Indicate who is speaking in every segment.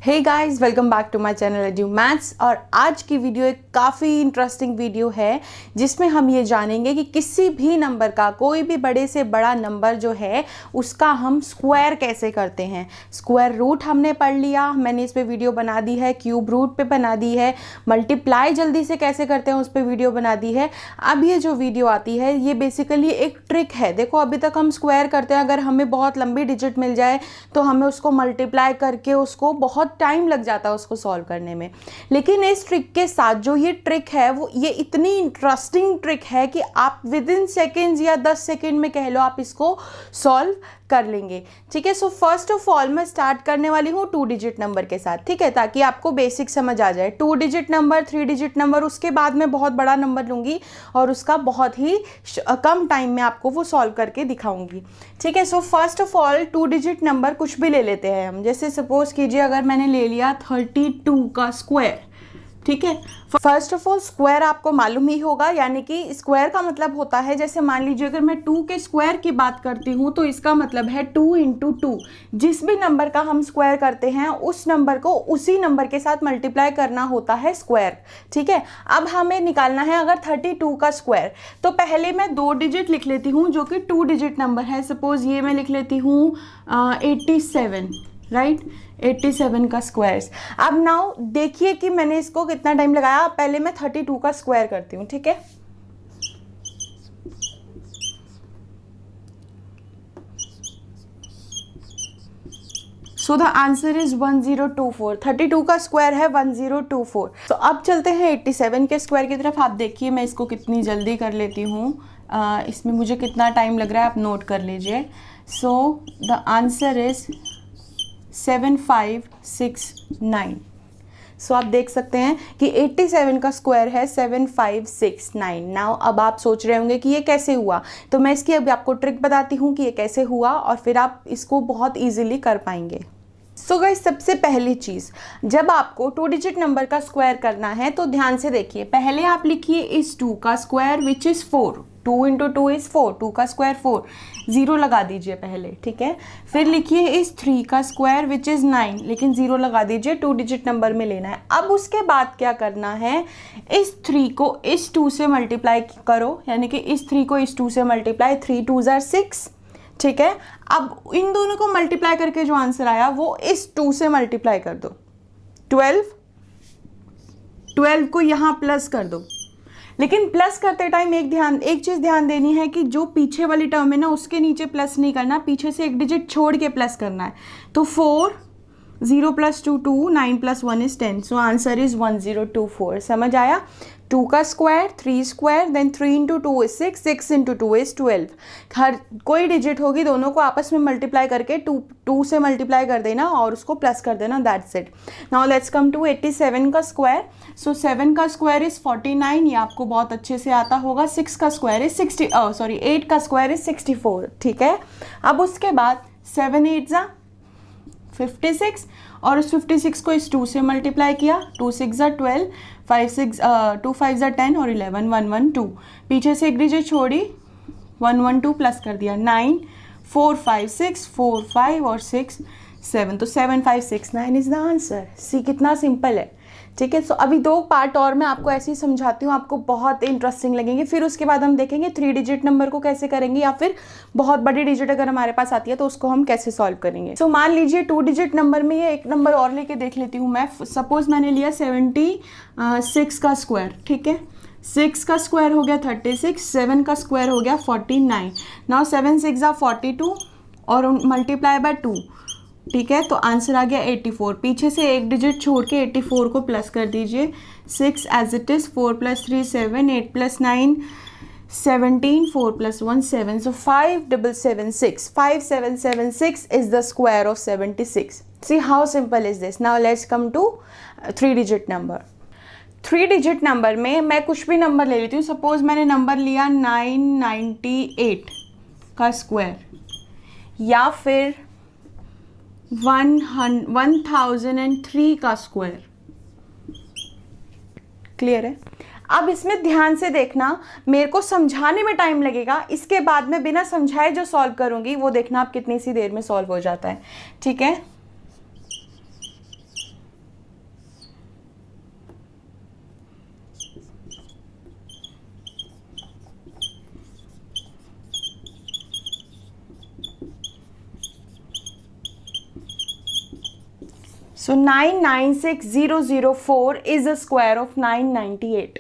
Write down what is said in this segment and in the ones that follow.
Speaker 1: Hey guys, welcome back to my channel Edu Maths. और आज की वीडियो एक काफ़ी इंटरेस्टिंग वीडियो है जिसमें हम ये जानेंगे कि किसी भी नंबर का, कोई भी बड़े से बड़ा नंबर जो है उसका हम स्क्वायर कैसे करते हैं। स्क्वायर रूट हमने पढ़ लिया, मैंने इस पे वीडियो बना दी है, क्यूब रूट पे बना दी है, मल्टीप्लाई जल्दी से कैसे करते हैं उस पर वीडियो बना दी है। अब ये जो वीडियो आती है ये बेसिकली एक ट्रिक है। देखो, अभी तक हम स्क्वायर करते हैं, अगर हमें बहुत लंबी डिजिट मिल जाए तो हमें उसको मल्टीप्लाई करके उसको बहुत टाइम लग जाता है उसको सॉल्व करने में। लेकिन इस ट्रिक के साथ जो ये ट्रिक है वो ये इतनी इंटरेस्टिंग ट्रिक है कि आप विद इन सेकेंड्स या 10 सेकेंड में कह लो आप इसको सॉल्व कर लेंगे। ठीक है, सो फर्स्ट ऑफ ऑल मैं स्टार्ट करने वाली हूँ 2 डिजिट नंबर के साथ। ठीक है, ताकि आपको बेसिक समझ आ जाए। 2 डिजिट नंबर, 3 डिजिट नंबर, उसके बाद मैं बहुत बड़ा नंबर लूँगी और उसका बहुत ही कम टाइम में आपको वो सॉल्व करके दिखाऊंगी। ठीक है, so first of all 2 digit number कुछ भी ले लेते हैं हम। जैसे सपोज कीजिए अगर मैंने ले लिया 32 का स्क्वायर। ठीक है, फर्स्ट ऑफ ऑल स्क्वायर आपको मालूम ही होगा, यानी कि स्क्वायर का मतलब होता है, जैसे मान लीजिए अगर मैं 2 के स्क्वायर की बात करती हूँ तो इसका मतलब है 2 × 2। जिस भी नंबर का हम स्क्वायर करते हैं उस नंबर को उसी नंबर के साथ मल्टीप्लाई करना होता है स्क्वायर। ठीक है, अब हमें निकालना है अगर 32 का स्क्वायर, तो पहले मैं 2 डिजिट लिख लेती हूँ जो कि 2 डिजिट नंबर है। सपोज ये मैं लिख लेती हूँ 87, राइट, 87 का स्क्वायर्स। अब नाउ देखिए कि मैंने इसको कितना टाइम लगाया। पहले मैं 32 का स्क्वायर करती हूँ। ठीक है, सो द आंसर इज 1024। 32 का स्क्वायर है 1024। तो अब चलते हैं 87 के स्क्वायर की तरफ। आप देखिए मैं इसको कितनी जल्दी कर लेती हूँ, इसमें मुझे कितना टाइम लग रहा है आप नोट कर लीजिए। सो द आंसर इज 7569। सो आप देख सकते हैं कि 87 का स्क्वायर है 7569। नाउ अब आप सोच रहे होंगे कि ये कैसे हुआ, तो मैं इसकी अभी आपको ट्रिक बताती हूँ कि ये कैसे हुआ और फिर आप इसको बहुत इजीली कर पाएंगे। सो गाइस, सबसे पहली चीज़, जब आपको 2 डिजिट नंबर का स्क्वायर करना है तो ध्यान से देखिए। पहले आप लिखिए इस 2 का स्क्वायर विच इज़ 4। 2 × 2 इज़ 4, 2 का स्क्वायर 4, 0 लगा दीजिए पहले। ठीक है, फिर लिखिए इस 3 का स्क्वायर विच इज़ 9, लेकिन 0 लगा दीजिए, 2 डिजिट नंबर में लेना है। अब उसके बाद क्या करना है, इस 3 को इस 2 से मल्टीप्लाई करो, यानी कि इस 3 को इस 2 से मल्टीप्लाई, 3 2 = 6। ठीक है, अब इन दोनों को मल्टीप्लाई करके जो आंसर आया वो इस 2 से मल्टीप्लाई कर दो, 12 को यहाँ प्लस कर दो। लेकिन प्लस करते टाइम एक चीज़ ध्यान देनी है कि जो पीछे वाली टर्म है ना उसके नीचे प्लस नहीं करना, पीछे से एक डिजिट छोड़ के प्लस करना है। तो 4, 0 + 2 2, 9 + 1 is 10। So answer is 1024। समझ आया? 2 का square, 3 square, then 3 × 2 is 6, 6 × 2 is 12। हर कोई डिजिट होगी दोनों को आपस में मल्टीप्लाई करके 2 से मल्टीप्लाई कर देना और उसको प्लस कर देना, that's it. Now let's come to 87 का स्क्वायर। सो 7 का स्क्वायर इज 49, ये आपको बहुत अच्छे से आता होगा। 6 का स्क्वायर इज 8 का स्क्वायर इज 64। ठीक है, अब उसके बाद 7 × 8 = 56 और उस 56 को इस 2 से मल्टीप्लाई किया, 2 6 = 12, 2 5 = 10 और 11 112। पीछे से एक डिजिट छोड़ी, 112 प्लस कर दिया, 9 4 5 6 4 5 और 6 7। तो 7569 इज द आंसर। सी कितना सिंपल है। ठीक है, सो अभी 2 पार्ट और मैं आपको ऐसे ही समझाती हूँ, आपको बहुत इंटरेस्टिंग लगेंगे। फिर उसके बाद हम देखेंगे 3 डिजिट नंबर को कैसे करेंगे, या फिर बहुत बड़ी डिजिट अगर हमारे पास आती है तो उसको हम कैसे सॉल्व करेंगे। सो मान लीजिए 2 डिजिट नंबर में ये एक नंबर और लेके देख लेती हूँ मैं। सपोज मैंने लिया 76 का स्क्वायर। ठीक है, 6 का स्क्वायर हो गया 36, 7 का स्क्वायर हो गया 49। नाउ 7 6 = 42 और मल्टीप्लाई बाय 2। ठीक है, तो आंसर आ गया 84। पीछे से एक डिजिट छोड़ के 84 को प्लस कर दीजिए, 6 as it is, 4 + 3 7, 8 + 9 17, 4 + 1 7। So 5776, 5776 is the square of 76। See how simple is this. Now let's come to 3 digit number. 3 digit number में मैं कुछ भी नंबर ले लेती हूँ। सपोज मैंने नंबर लिया 998 का स्क्वायर, या फिर 1003 का स्क्वायर। क्लियर है? अब इसमें ध्यान से देखना, मेरे को समझाने में टाइम लगेगा, इसके बाद में बिना समझाए जो सॉल्व करूंगी वो देखना आप कितनी सी देर में सॉल्व हो जाता है। ठीक है, सो 996004 इज द स्क्वायर ऑफ 998।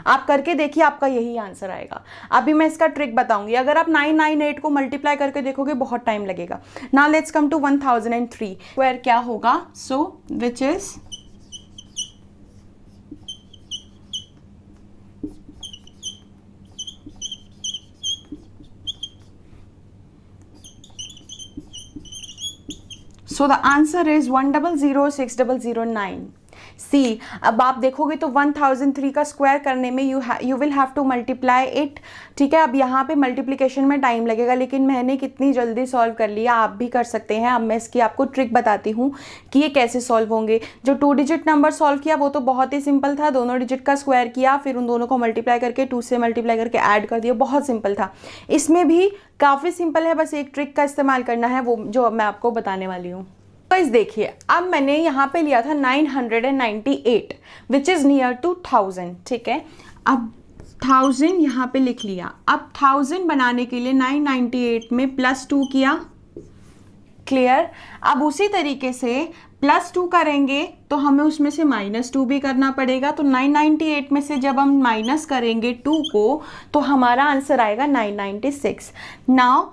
Speaker 1: आप करके देखिए, आपका यही आंसर आएगा। अभी मैं इसका ट्रिक बताऊंगी। अगर आप 998 को मल्टीप्लाई करके देखोगे बहुत टाइम लगेगा। Now let's come to 1003 square क्या होगा। So which is so the answer is 1006009। See, अब आप देखोगे तो 1003 का स्क्वायर करने में you will have to multiply it. ठीक है, अब यहाँ पे मल्टीप्लिकेशन में टाइम लगेगा, लेकिन मैंने कितनी जल्दी सॉल्व कर लिया, आप भी कर सकते हैं। अब मैं इसकी आपको ट्रिक बताती हूँ कि ये कैसे सॉल्व होंगे। जो 2 डिजिट नंबर सॉल्व किया वो तो बहुत ही सिंपल था, दोनों डिजिट का स्क्वायर किया, फिर उन दोनों को मल्टीप्लाई करके 2 से मल्टीप्लाई करके ऐड कर दिया, बहुत सिंपल था। इसमें भी काफ़ी सिंपल है, बस एक ट्रिक का इस्तेमाल करना है, वो जो मैं आपको बताने वाली हूँ। तो इस देखिए, अब मैंने यहाँ पे लिया था 998 विच इज़ नियर टू 1000। ठीक है, अब 1000 यहाँ पे लिख लिया। अब 1000 बनाने के लिए 998 में +2 किया। क्लियर। अब उसी तरीके से +2 करेंगे तो हमें उसमें से -2 भी करना पड़ेगा। तो 998 में से जब हम माइनस करेंगे 2 को तो हमारा आंसर आएगा 996। नाउ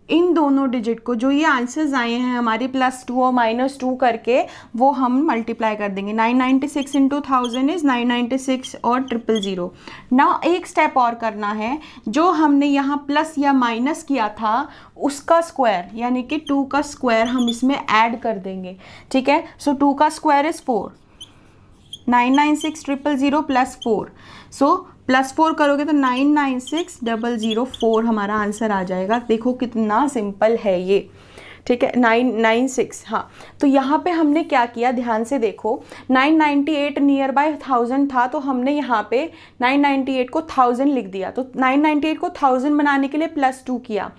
Speaker 1: इन दोनों डिजिट को, जो ये आंसर्स आए हैं हमारे +2 और -2 करके, वो हम मल्टीप्लाई कर देंगे। 996 इंटू 1000 इज 996 और 000। नाउ एक स्टेप और करना है, जो हमने यहाँ प्लस या माइनस किया था उसका स्क्वायर, यानी कि 2 का स्क्वायर हम इसमें ऐड कर देंगे। ठीक है, सो 2 का स्क्वायर इज 4, 996,000 + 4। सो +4 करोगे तो 996,004 हमारा आंसर आ जाएगा। देखो कितना सिंपल है ये। ठीक है, 996। हाँ, तो यहाँ पे हमने क्या किया, ध्यान से देखो। 998 नियर बाय 1000 था, तो हमने यहाँ पे 998 को 1000 लिख दिया। तो 998 को 1000 बनाने के लिए +2 किया।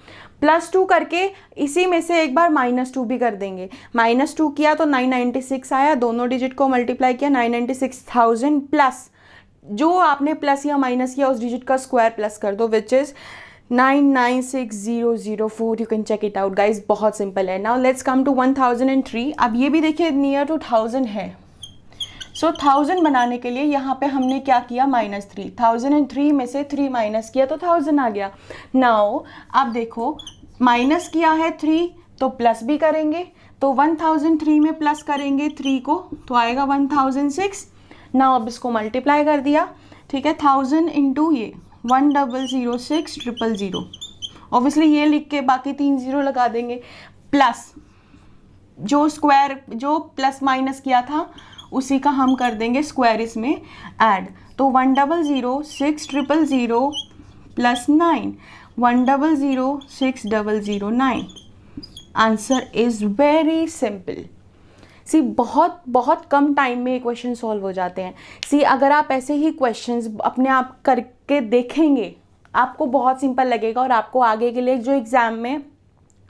Speaker 1: +2 करके इसी में से एक बार -2 भी कर देंगे। -2 किया तो 996 आया। दोनों डिजिट को मल्टीप्लाई किया, 996,000 प्लस जो आपने प्लस या माइनस किया उस डिजिट का स्क्वायर प्लस कर दो, which is 996,004। You can check it out guys, बहुत सिंपल है। Now let's come to 1003। अब ये भी देखिए नियर टू 1000 है। सो 1000 बनाने के लिए यहाँ पे हमने क्या किया, -3। 1003 में से 3 माइनस किया तो 1000 आ गया। नाउ अब देखो, माइनस किया है 3 तो प्लस भी करेंगे, तो 1003 में प्लस करेंगे 3 को तो आएगा 1006। ना अब इसको मल्टीप्लाई कर दिया। ठीक है, 1000 इंटू ये 1006000। ऑब्वियसली ये लिख के बाकी 3 0 लगा देंगे, प्लस जो स्क्वायर जो प्लस माइनस किया था उसी का हम कर देंगे स्क्वायर इसमें ऐड। तो 1006000 + 9, 1006009। Answer is very simple. See, बहुत बहुत कम टाइम में ये क्वेश्चन सॉल्व हो जाते हैं। सी, अगर आप ऐसे ही क्वेश्चंस अपने आप करके देखेंगे आपको बहुत सिंपल लगेगा, और आपको आगे के लिए जो एग्ज़ाम में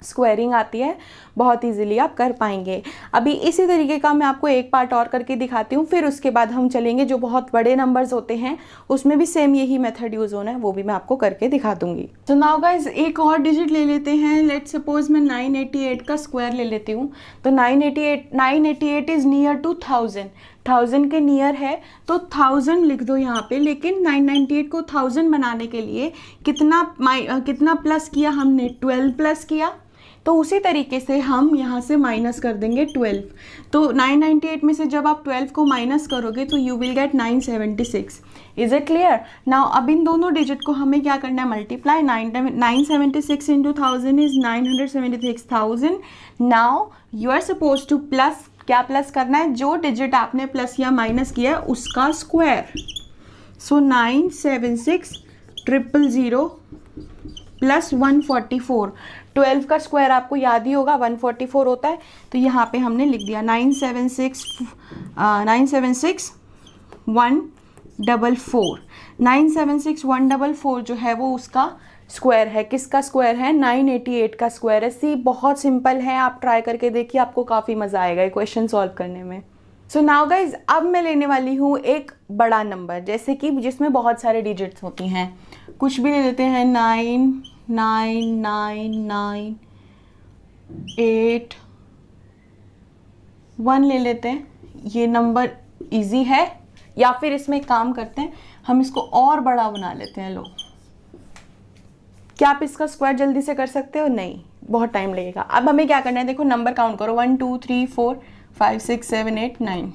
Speaker 1: स्क्वायरिंग आती है बहुत इजीली आप कर पाएंगे। अभी इसी तरीके का मैं आपको एक पार्ट और करके दिखाती हूँ, फिर उसके बाद हम चलेंगे जो बहुत बड़े नंबर्स होते हैं उसमें भी सेम यही मेथड यूज़ होना है, वो भी मैं आपको करके दिखा दूंगी। तो नाउ गाइज एक और डिजिट ले लेते हैं। लेट्स सपोज मैं 988 का स्क्वायर ले लेती हूँ। तो 988 इज़ नियर टू 1000, 1000 के नियर है तो 1000 लिख दो यहाँ पे। लेकिन 998 को 1000 बनाने के लिए कितना प्लस किया हमने, 12 प्लस किया। तो उसी तरीके से हम यहाँ से माइनस कर देंगे 12। तो 998 में से जब आप 12 को माइनस करोगे तो you will get 976। Is it clear. Now अब इन दोनों डिजिट को हमें क्या करना है, multiply. 976 into 1000 is 976,000। Now you are suppose to plus, क्या प्लस करना है, जो डिजिट आपने प्लस या माइनस किया है उसका स्क्वायर। सो 976,000 + 144। 12 का स्क्वायर आपको याद ही होगा 144 होता है। तो यहाँ पे हमने लिख दिया 976,144। 976,144 जो है वो उसका स्क्वायर है। किसका स्क्वायर है, 988 का स्क्वायर है। सी, बहुत सिंपल है, आप ट्राई करके देखिए, आपको काफ़ी मज़ा आएगा ये क्वेश्चन सॉल्व करने में। सो नाउ गाइज अब मैं लेने वाली हूँ एक बड़ा नंबर, जैसे कि जिसमें बहुत सारे डिजिट्स होती हैं। कुछ भी ले लेते हैं, 9 9 9 9 8 1 ले लेते हैं, ये नंबर इजी है। या फिर इसमें काम करते हैं, हम इसको और बड़ा बना लेते हैं। लो, क्या आप इसका स्क्वायर जल्दी से कर सकते हो? नहीं, बहुत टाइम लगेगा। अब हमें क्या करना है, देखो नंबर काउंट करो, 1 2 3 4 5 6 7 8 9।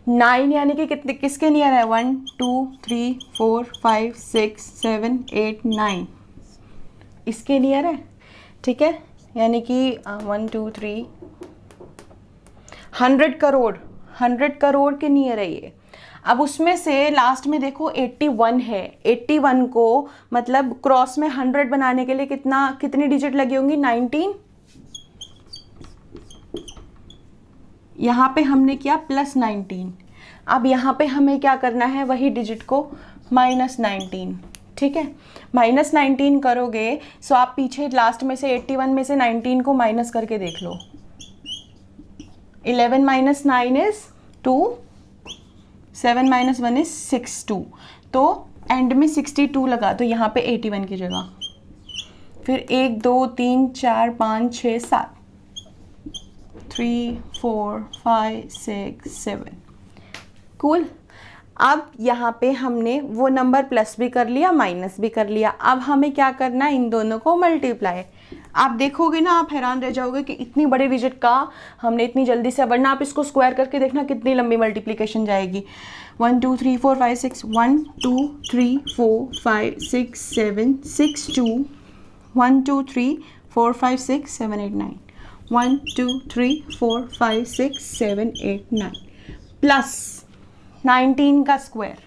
Speaker 1: 9 यानी कि कितने, किसके नियर है? 1 2 3 4 5 6 7 8 9, इसके नियर है। ठीक है, यानी कि 1 2 3 100 करोड़, 100 करोड़ के नियर है ये। अब उसमें से लास्ट में देखो 81 है। 81 को मतलब क्रॉस में 100 बनाने के लिए कितनी डिजिट लगी होंगी? 19। यहाँ पे हमने किया +19। अब यहाँ पे हमें क्या करना है, वही डिजिट को -19। ठीक है, -19 करोगे सो आप पीछे लास्ट में से 81 में से 19 को माइनस करके देख लो। 11 - 9 इज 2, 7 - 1 इज 62, तो एंड में 62 लगा दो यहाँ पे 81 की जगह। फिर 1 2 3 4 5 6 7, 3 4 5 6 7। कूल। अब यहाँ पे हमने वो नंबर प्लस भी कर लिया, माइनस भी कर लिया। अब हमें क्या करना है, इन दोनों को मल्टीप्लाई। आप देखोगे ना, आप हैरान रह जाओगे कि इतनी बड़ी डिजिट का हमने इतनी जल्दी से, वरना आप इसको स्क्वायर करके देखना कितनी लंबी मल्टीप्लिकेशन जाएगी। 1 2 3 4 5 6, 1 2 3 4 5 6 7 6 2, 1 2 3 4 5 6 7 8 9, 1 2 3 4 5 6 7 8 9 प्लस 19 का स्क्वायर।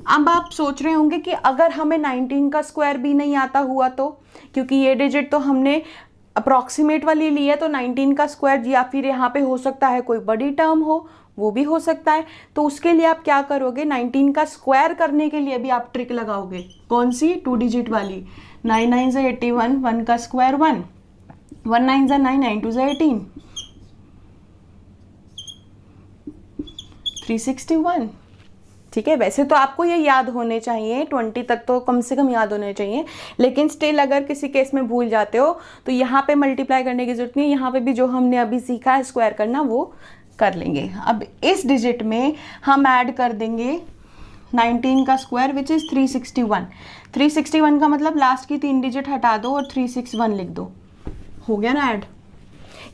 Speaker 1: अब आप सोच रहे होंगे कि अगर हमें 19 का स्क्वायर भी नहीं आता हुआ तो, क्योंकि ये डिजिट तो हमने अप्रॉक्सीमेट वाली ली है, तो 19 का स्क्वायर या फिर यहाँ पे हो सकता है कोई बड़ी टर्म हो, वो भी हो सकता है। तो उसके लिए आप क्या करोगे, 19 का स्क्वायर करने के लिए भी आप ट्रिक लगाओगे। कौन सी? 2 डिजिट वाली। 9 9 से 81, 1 का स्क्वायर 1, 1 9 से 9, 9 2 से 18, 361। ठीक है, वैसे तो आपको ये याद होने चाहिए, 20 तक तो कम से कम याद होने चाहिए, लेकिन स्टिल अगर किसी केस में भूल जाते हो तो यहाँ पे मल्टीप्लाई करने की जरूरत नहीं है। यहाँ पे भी जो हमने अभी सीखा है स्क्वायर करना, वो कर लेंगे। अब इस डिजिट में हम ऐड कर देंगे 19 का स्क्वायर विच इज़ 361। 361 का मतलब लास्ट की 3 डिजिट हटा दो और 361 लिख दो, हो गया ना ऐड।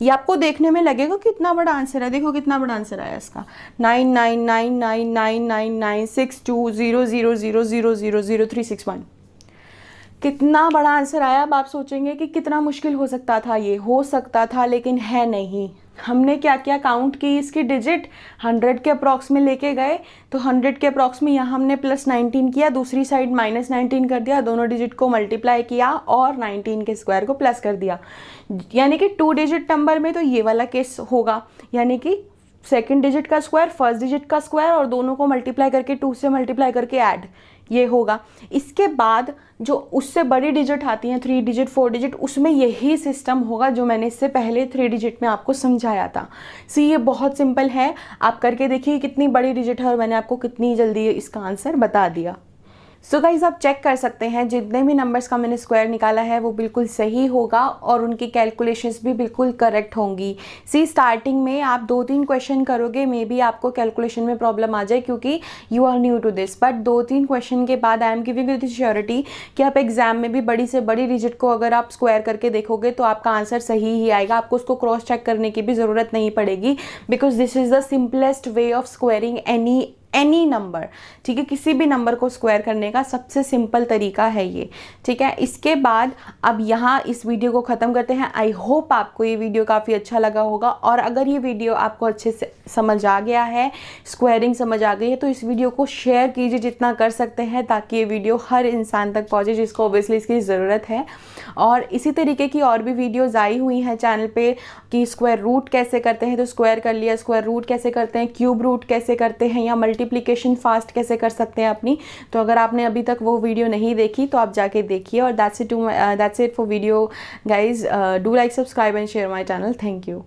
Speaker 1: ये आपको देखने में लगेगा कितना बड़ा आंसर है, देखो कितना बड़ा आंसर आया इसका, 999999962000000361। कितना बड़ा आंसर आया। अब आप सोचेंगे कि कितना मुश्किल हो सकता था, ये हो सकता था लेकिन है नहीं। हमने क्या क्या काउंट की, इसकी डिजिट 100 के अप्रॉक्स में लेके गए, तो 100 के अप्रॉक्स में यहाँ हमने +19 किया, दूसरी साइड -19 कर दिया, दोनों डिजिट को मल्टीप्लाई किया और 19 के स्क्वायर को प्लस कर दिया। यानी कि 2 डिजिट नंबर में तो ये वाला केस होगा, यानी कि सेकंड डिजिट का स्क्वायर, फर्स्ट डिजिट का स्क्वायर और दोनों को मल्टीप्लाई करके 2 से मल्टीप्लाई करके ऐड, ये होगा। इसके बाद जो उससे बड़ी डिजिट आती हैं 3 डिजिट 4 डिजिट, उसमें यही सिस्टम होगा जो मैंने इससे पहले 3 डिजिट में आपको समझाया था। ये बहुत सिंपल है, आप करके देखिए कितनी बड़ी डिजिट है और मैंने आपको कितनी जल्दी इसका आंसर बता दिया। सो गाइज आप चेक कर सकते हैं जितने भी नंबर्स का मैंने स्क्वायर निकाला है वो बिल्कुल सही होगा और उनकी कैलकुलेशंस भी बिल्कुल करेक्ट होंगी। स्टार्टिंग में आप 2-3 क्वेश्चन करोगे, मे बी आपको कैलकुलेशन में प्रॉब्लम आ जाए क्योंकि you are new to this, but 2-3 question के बाद I am giving you the surety कि आप एग्जाम में भी बड़ी से बड़ी डिजिट को अगर आप स्क्वायर करके देखोगे तो आपका आंसर सही ही आएगा। आपको उसको क्रॉस चेक करने की भी ज़रूरत नहीं पड़ेगी, because this is the simplest way of squaring any number. ठीक है, किसी भी नंबर को स्क्वायर करने का सबसे सिंपल तरीका है ये। ठीक है, इसके बाद अब यहाँ इस वीडियो को ख़त्म करते हैं। आई होप आपको ये वीडियो काफ़ी अच्छा लगा होगा, और अगर ये वीडियो आपको अच्छे से समझ आ गया है, स्क्वायरिंग समझ आ गई है, तो इस वीडियो को शेयर कीजिए जितना कर सकते हैं, ताकि ये वीडियो हर इंसान तक पहुँचे जिसको ऑब्वियसली इसकी ज़रूरत है। और इसी तरीके की और भी वीडियोज़ आई हुई हैं चैनल पर कि स्क्वायर रूट कैसे करते हैं, तो स्क्वायर कर लिया, स्क्वायर रूट कैसे करते हैं, क्यूब रूट कैसे करते हैं, या मल्टीप्लिकेशन फास्ट कैसे कर सकते हैं अपनी। तो अगर आपने अभी तक वो वीडियो नहीं देखी तो आप जाके देखिए। और that's it for video guys. Do like, subscribe and share my channel. Thank you.